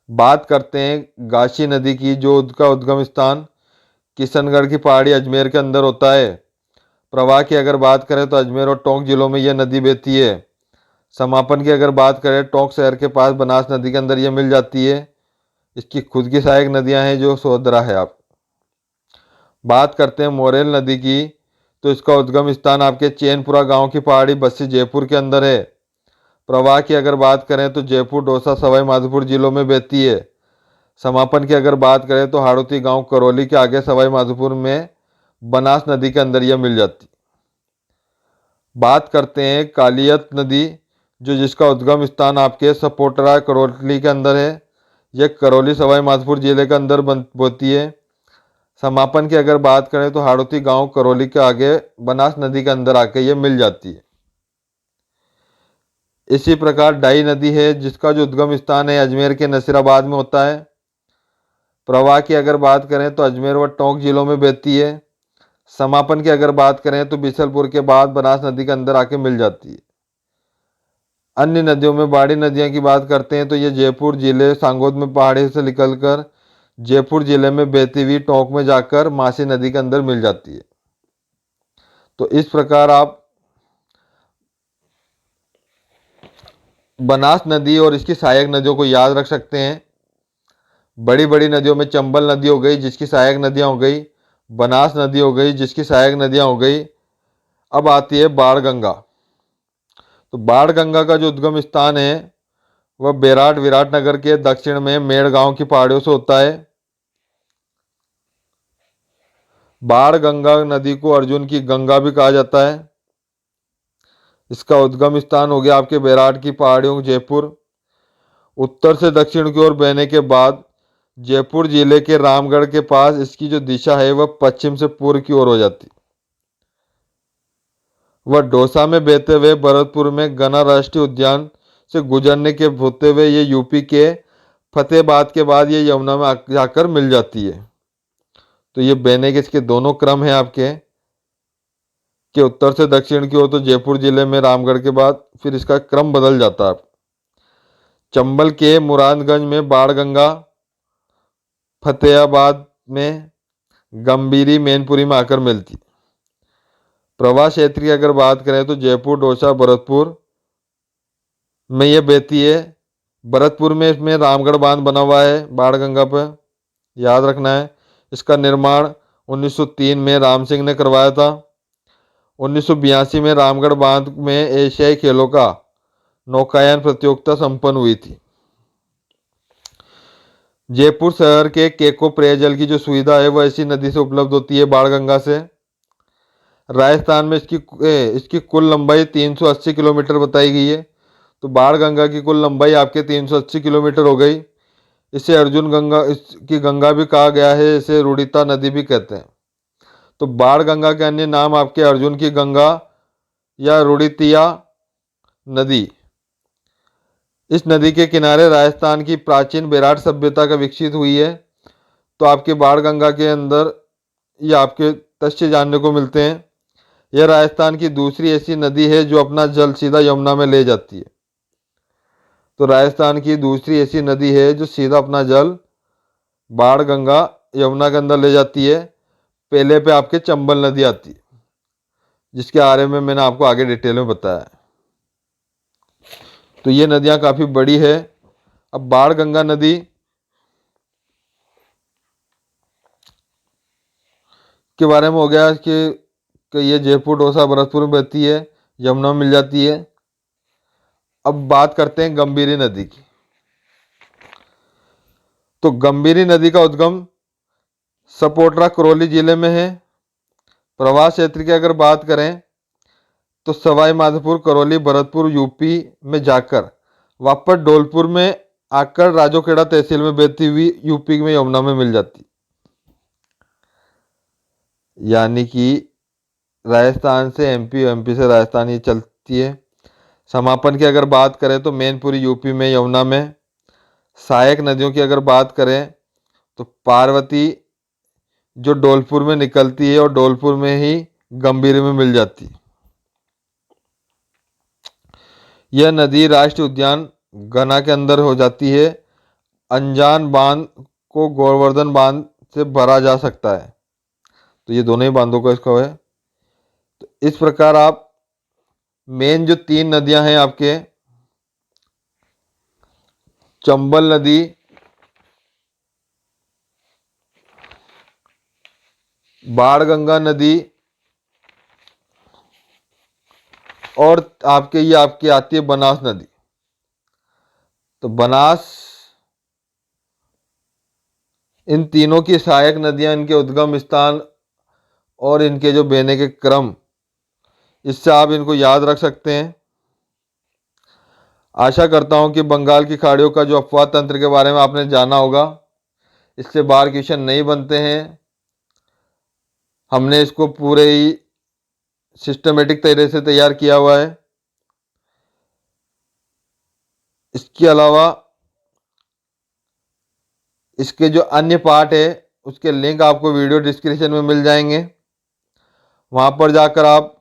[SPEAKER 1] बात करते हैं गाशी नदी की, जो उसका उद्गम स्थान किशनगढ़ की पहाड़ी अजमेर के अंदर होता है। प्रवाह की अगर बात करें तो अजमेर और टोंक जिलों में यह नदी बहती है। समापन की अगर बात करें टोंक शहर के पास बनास नदी के अंदर यह मिल जाती है। इसकी खुद की सहायक नदियां हैं, जो सोदरा है। आप बात करते हैं मोरेल नदी की, तो इसका उद्गम स्थान आपके चैनपुरा गांव की पहाड़ी बस्सी जयपुर के अंदर है। प्रवाह की अगर बात करें तो जयपुर, दौसा, सवाई माधोपुर जिलों में बहती है। समापन की अगर बात करें तो हाड़ौती गांव करौली के आगे सवाई माधोपुर में बनास नदी के अंदर यह मिल जाती। बात करते हैं कालियत नदी, जो जिसका उद्गम स्थान आपके सपोटरा करौली के अंदर है। यह करौली सवाई माधोपुर जिले के अंदर होती है। समापन की अगर बात करें तो हाड़ौती गांव करौली के आगे बनास नदी के अंदर आके ये मिल जाती है। इसी प्रकार डाई नदी है, जिसका जो उद्गम स्थान है अजमेर के नसीराबाद में होता है। प्रवाह की अगर बात करें तो अजमेर व टोंक जिलों में बहती है। समापन की अगर बात करें तो बिसलपुर के बाद बनास नदी के अंदर आके मिल जाती है। अन्य नदियों में बाड़ी नदियां की बात करते हैं तो ये जयपुर जिले सांगोद में पहाड़ी से निकलकर जयपुर जिले में बहती हुई टोंक में जाकर मासी नदी के अंदर मिल जाती है। तो इस प्रकार आप बनास नदी और इसकी सहायक नदियों को याद रख सकते हैं। बड़ी बड़ी नदियों में चंबल नदी हो गई जिसकी सहायक नदियां हो गई, बनास नदी हो गई जिसकी सहायक नदियां हो गई। अब आती है बाण गंगा। तो बाण गंगा का जो उद्गम स्थान है वह बेराट विराटनगर के दक्षिण में मेड़ गांव की पहाड़ियों से होता है। बाण गंगा नदी को अर्जुन की गंगा भी कहा जाता है। इसका उद्गम स्थान हो गया आपके बेराट की पहाड़ियों जयपुर। उत्तर से दक्षिण की ओर बहने के बाद जयपुर जिले के रामगढ़ के पास इसकी जो दिशा है वह पश्चिम से पूर्व की ओर हो जाती। वह डोसा में बहते हुए भरतपुर में गना राष्ट्रीय उद्यान से गुजरने के होते हुए ये यूपी के फतेहाबाद के बाद ये यमुना में जाकर मिल जाती है। तो ये बहने के इसके दोनों क्रम है आपके कि उत्तर से दक्षिण की ओर तो जयपुर जिले में रामगढ़ के बाद फिर इसका क्रम बदल जाता है। चंबल के मुरादगंज में बाणगंगा, फतेहाबाद में गंभीरी मैनपुरी में आकर मिलती। प्रवाह क्षेत्र की अगर बात करें तो जयपुर डोसा भरतपुर में ये बहती है। भरतपुर में इसमें रामगढ़ बांध बना हुआ है बाणगंगा पर, याद रखना है। इसका निर्माण 1903 में राम सिंह ने करवाया था। 1982 में रामगढ़ बांध में एशियाई खेलों का नौकायन प्रतियोगिता संपन्न हुई थी। जयपुर शहर के केको पेयजल की जो सुविधा है वह इसी नदी से उपलब्ध होती है, बाणगंगा से। राजस्थान में इसकी कुल लंबाई 380 किलोमीटर बताई गई है। तो बाणगंगा की कुल लंबाई आपके 380 किलोमीटर हो गई। इसे अर्जुन गंगा की गंगा भी कहा गया है, इसे रुड़िता नदी भी कहते हैं। तो बाणगंगा के अन्य नाम आपके अर्जुन की गंगा या रुड़ितिया नदी। इस नदी के किनारे राजस्थान की प्राचीन बेराट सभ्यता का विकसित हुई है। तो आपके बाणगंगा के अंदर ये आपके तथ्य जानने को मिलते हैं। यह राजस्थान की दूसरी ऐसी नदी है जो अपना जल सीधा यमुना में ले जाती है। तो राजस्थान की दूसरी ऐसी नदी है जो सीधा अपना जल बाणगंगा यमुना के अंदर ले जाती है। पहले पे आपके चंबल नदी आती है, जिसके बारे में मैंने आपको आगे डिटेल में बताया है। तो ये नदियां काफी बड़ी है। अब बाणगंगा नदी के बारे में हो गया कि ये जयपुर डोसा भरतपुर में बहती है, यमुना में मिल जाती है। अब बात करते हैं गंभीरी नदी की। तो गंभीरी नदी का उद्गम सपोटरा करौली जिले में है। प्रवाह क्षेत्र की अगर बात करें तो सवाई माधोपुर करौली भरतपुर यूपी में जाकर वापस धौलपुर में आकर राजोखेड़ा तहसील में बहती हुई यूपी में यमुना में मिल जाती। यानी कि राजस्थान से एमपी, एमपी से राजस्थान ये चलती है। समापन की अगर बात करें तो मैनपुरी यूपी में यमुना में। सहायक नदियों की अगर बात करें तो पार्वती जो धौलपुर में निकलती है और धौलपुर में ही गंभीरी में मिल जाती है। यह नदी राष्ट्रीय उद्यान गना के अंदर हो जाती है। अनजान बांध को गोवर्धन बांध से भरा जा सकता है। तो ये दोनों ही बांधों का इसका है। तो इस प्रकार आप मेन जो तीन नदियां हैं आपके चंबल नदी, बाणगंगा नदी और ये आपकी आती है बनास नदी। तो बनास, इन तीनों की सहायक नदियां, इनके उद्गम स्थान और इनके जो बहने के क्रम, इससे आप इनको याद रख सकते हैं। आशा करता हूं कि बंगाल की खाड़ियों का जो अफवाह तंत्र के बारे में आपने जाना होगा, इससे बाहर क्वेश्चन नहीं बनते हैं। हमने इसको पूरे ही सिस्टमेटिक तरीके से तैयार किया हुआ है। इसके अलावा इसके जो अन्य पार्ट है उसके लिंक आपको वीडियो डिस्क्रिप्शन में मिल जाएंगे। वहां पर जाकर आप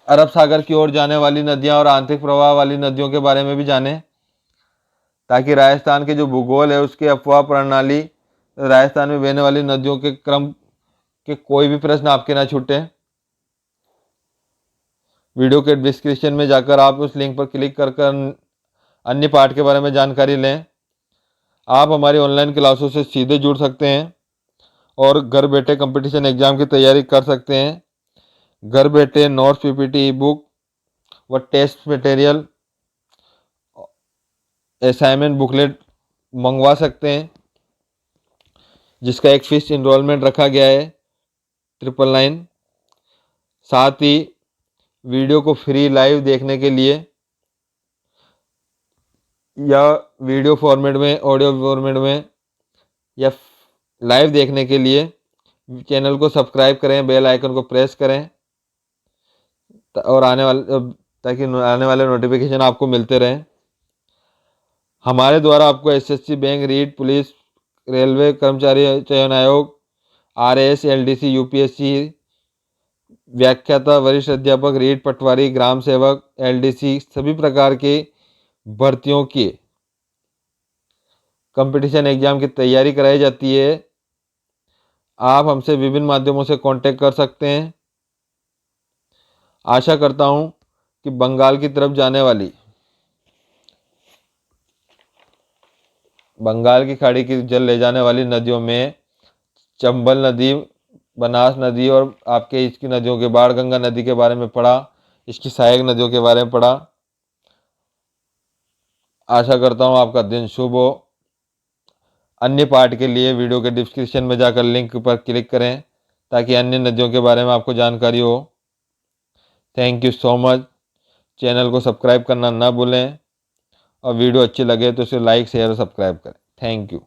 [SPEAKER 1] अरब सागर की ओर जाने वाली नदियां और आंतरिक प्रवाह वाली नदियों के बारे में भी जानें, ताकि राजस्थान के जो भूगोल है उसके अफवाह प्रणाली, राजस्थान में बहने वाली नदियों के क्रम के कोई भी प्रश्न आपके ना छूटे। वीडियो के डिस्क्रिप्शन में जाकर आप उस लिंक पर क्लिक कर अन्य पार्ट के बारे में जानकारी लें। आप हमारी ऑनलाइन क्लासों से सीधे जुड़ सकते हैं और घर बैठे कंपटीशन एग्जाम की तैयारी कर सकते हैं। घर बैठे नोट्स, पीपीटी, ई बुक व टेस्ट मटेरियल, असाइनमेंट बुकलेट मंगवा सकते हैं, जिसका एक फिक्स इनरोलमेंट रखा गया है 999। साथ ही वीडियो को फ्री लाइव देखने के लिए या वीडियो फॉर्मेट में, ऑडियो फॉर्मेट में या लाइव देखने के लिए चैनल को सब्सक्राइब करें, बेल आइकन को प्रेस करें और ताकि आने वाले नोटिफिकेशन आपको मिलते रहें। हमारे द्वारा आपको SSC, bank, REET, police, railway कर्मचारी चयन आयोग, आरएएस, एलडीसी, यूपीएससी, व्याख्याता, वरिष्ठ अध्यापक, रीट, पटवारी, ग्राम सेवक, एलडीसी, सभी प्रकार के भर्तियों की कंपटीशन एग्जाम की तैयारी कराई जाती है। आप हमसे विभिन्न माध्यमों से कांटेक्ट कर सकते हैं। आशा करता हूं कि बंगाल की तरफ जाने वाली, बंगाल की खाड़ी की जल ले जाने वाली नदियों में चंबल नदी, बनास नदी और आपके इसकी नदियों के बाणगंगा नदी के बारे में पढ़ा, इसकी सहायक नदियों के बारे में पढ़ा। आशा करता हूं आपका दिन शुभ हो। अन्य पार्ट के लिए वीडियो के डिस्क्रिप्शन में जाकर लिंक पर क्लिक करें ताकि अन्य नदियों के बारे में आपको जानकारी हो। Thank you so much. Channel को सब्सक्राइब करना ना भूलें और वीडियो अच्छी लगे तो इसे लाइक, शेयर और सब्सक्राइब करें। Thank you.